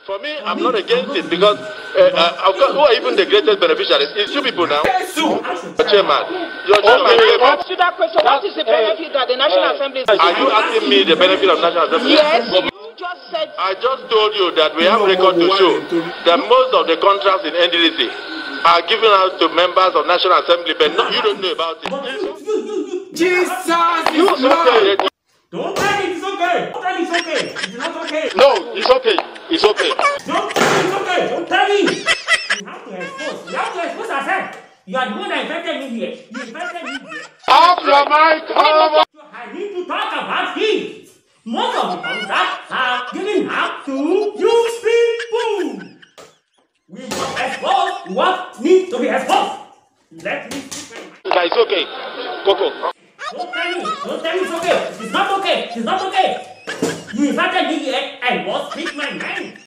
For me, I'm not against it because, of course, who are even the greatest beneficiaries? It's two people now. Chairman, your chairman. To that question, what is the benefit that the National Assembly is? Are you asking me the benefit of National Assembly? Yes, you just said. I just told you that we have record to show that most of the contracts in NDDC are given out to members of National Assembly, but no, you don't know about it. Jesus You is Lord. Don't tell me it's okay. Don't tell me it's okay. It's not okay. No, it's okay. It's okay. Don't tell me it's okay. Don't tell me. You have to expose. You have to expose yourself. You are the one that invented me here. You invented me here. Off your mic. I need to talk about this. Most of the contracts are given out to you people. We must expose what needs to be exposed. Let me speak. It's okay. Coco. Don't tell me it's okay. It's not okay. It's not okay. You invited me here and was speak my mind.